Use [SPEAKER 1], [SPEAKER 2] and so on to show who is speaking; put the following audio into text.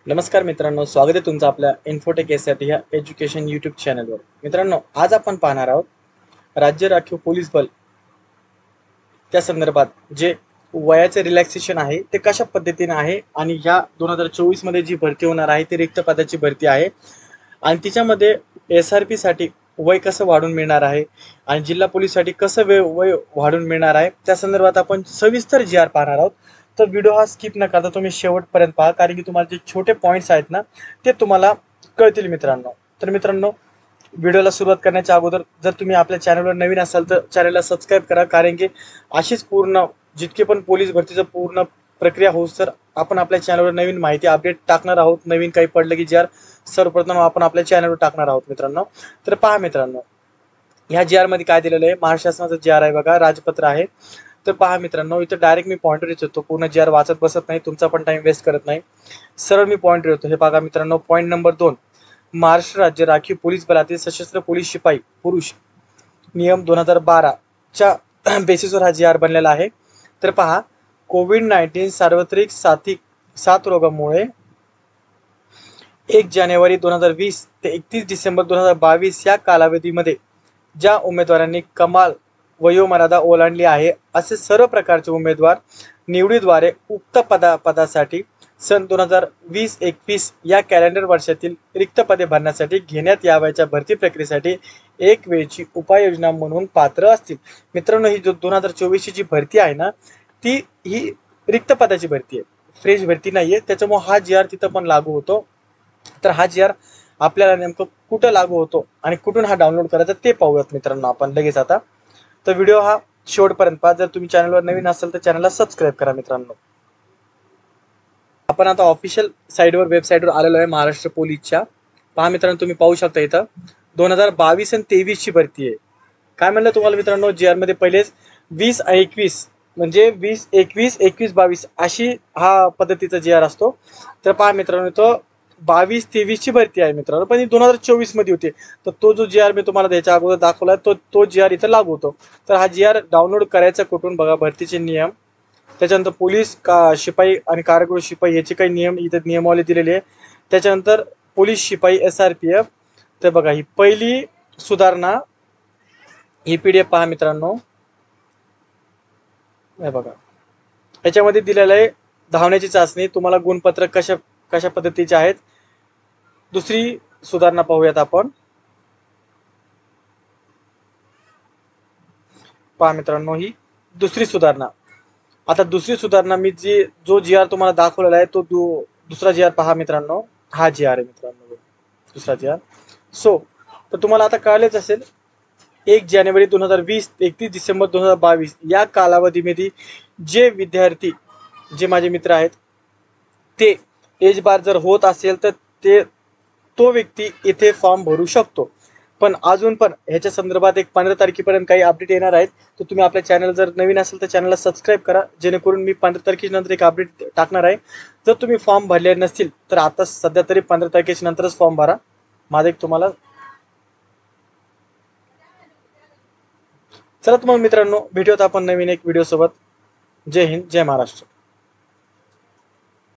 [SPEAKER 1] नमस्कार मित्रांनो, स्वागत आहे तुमचं आपल्या इन्फोटेक एसआयटी ह्या एज्युकेशन यूट्यूब चॅनलवर. मित्रांनो, आज आपण पाहणार आहोत राज्य राखीव पोलीस बल त्या संदर्भात जे वयाचे रिलॅक्सेशन आहे ते कशा पद्धतीने आहे आणि ह्या 2024 मध्ये जी भरती होणार आहे ती रिक्त पदाची भरती आहे आणि तिच्यामध्ये SRP साठी वय कसं वाढून मिळणार आहे आणि जिल्हा पोलीससाठी कसं वय वाढून मिळणार आहे त्या संदर्भात आपण सविस्तर GR पाहणार आहोत. तर व्हिडिओ हा स्किप न करता तुम्ही शेवटपर्यंत पहा, कारण की तुम्हाला जे छोटे पॉईंट्स आहेत ना ते तुम्हाला कळतील मित्रांनो. तर मित्रांनो, व्हिडिओला सुरुवात करण्याच्या अगोदर जर तुम्ही आपल्या चॅनलवर नवीन असाल तर चॅनलला सबस्क्राईब करा, कारण की अशीच पूर्ण जितके पण पोलीस भरतीचं पूर्ण प्रक्रिया होस तर आपण आपल्या चॅनलवर नवीन माहिती अपडेट टाकणार आहोत. नवीन काही पडलं की ज्या सर्वप्रथम आपण आपल्या चॅनलवर टाकणार आहोत मित्रांनो. तर पहा मित्रांनो, ह्या GR मध्ये काय दिलेलं आहे, महाराष्ट्र शासनाचं GR आहे बघा, राजपत्र आहे. तर पहा मित्रांनो, इथं डायरेक्ट मी पॉइंटवर येतो, पूर्ण GR वाचत बसत नाही, तुमचा पण टाइम वेस्ट करत नाही, सरळ मी पॉइंटवर येतो. हे बघा मित्रांनो, पॉईंट नंबर 2, महाराष्ट्र राज्य राखीव पोलीस बलातील सशस्त्र पोलीस शिपाई पुरुष नियम 2012 च्या बेसिसवर हा GR बनलेला आहे. तर पहा, कोविड-19 सार्वत्रिक साथ रोगामुळे 1 जानेवारी 2020 ते 31 डिसेंबर 2022 या कालावधीमध्ये ज्या उमेदवारांनी कमाल वयोमर्यादा ओलांडली आहे असे सर्व प्रकारचे उमेदवार निवडीद्वारे उक्त पदासाठी सन 2020-21 या कॅलेंडर वर्षातील रिक्त पदे भरण्यासाठी घेण्यात यावयाच्या भरती प्रक्रियेसाठी एक वेळची उपाययोजना म्हणून पात्र असतील. मित्रांनो, ही जो 2024 ची जी भरती आहे ना ती ही रिक्त पदाची भरती आहे, फ्रेश भरती नाहीये. त्याच्यामुळे हा GR तिथं पण लागू होतो. तर हा GR आपल्याला नेमकं कुठं लागू होतो आणि कुठून हा डाउनलोड करायचा ते पाहूयात मित्रांनो आपण लगेच आता. तर व्हिडिओ हा शेवटपर्यंत पहा. जर तुम्ही चॅनलवर नवीन असाल तर चॅनलला सबस्क्राईब करा मित्रांनो. आपण आता ऑफिशियल साईडवर वेबसाईटवर आलेलो आहे महाराष्ट्र पोलीसच्या. पहा मित्रांनो, तुम्ही पाहू शकता इथं 2022 आणि 23 ची भरती आहे. काय म्हणलं तुम्हाला मित्रांनो, GR मध्ये पहिलेच 20 आणि 21 म्हणजे 20, 21, 21, 22 अशी हा पद्धतीचा GR असतो. तर पहा मित्रांनो, तो 22-23 ची भरती आहे मित्रांनो, पण ही 2024 मध्ये होती. तर तो जो GR मी तुम्हाला द्यायच्या अगोदर दाखवला तो GR इथं लागू होतो. तर हा GR डाउनलोड करायचा कुठून बघा, भरतीचे नियम, त्याच्यानंतर पोलीस शिपाई आणि कारागृह शिपाई याचे काही नियम इथे नियमावली दिलेली आहे. त्याच्यानंतर पोलीस शिपाई SRPF. तर बघा, ही पहिली सुधारणा, ही PDF पहा मित्रांनो. हे बघा, याच्यामध्ये दिलेलं आहे धावण्याची चाचणी, तुम्हाला गुणपत्रक कशा कशा पद्धतीचे आहेत. दुसरी सुधारणा पाहूयात आपण. पहा मित्रांनो, ही दुसरी सुधारणा. आता दुसरी सुधारणा मी जो GR तुम्हाला दाखवलेला आहे तो दुसरा GR पहा मित्रांनो. हा GR आहे मित्रांनो, दुसरा GR. तर तुम्हाला आता कळलेच असेल, 1 जानेवारी 2020 ते 31 डिसेंबर 2022 या कालावधीमध्ये जे विद्यार्थी, जे माझे मित्र आहेत, ते एज बार जर होत असेल तर तो व्यक्ती इथे फॉर्म भरू शकतो. पण अजून पण ह्याच्या संदर्भात एक 15 तारखेपर्यंत काही अपडेट येणार आहेत. तर तुम्ही आपल्या चॅनल जर नवीन असेल तर चॅनलला सबस्क्राईब करा, जेणेकरून मी 15 तारखेनंतर एक अपडेट टाकणार आहे. जर तुम्ही फॉर्म भरले नसतील तर आता सध्या तरी 15 तारखेच्या नंतरच फॉर्म भरा. माझं एक तुम्हाला. चला तर मग मित्रांनो, भेटूयात आपण नवीन एक व्हिडिओ सोबत. जय हिंद, जय महाराष्ट्र.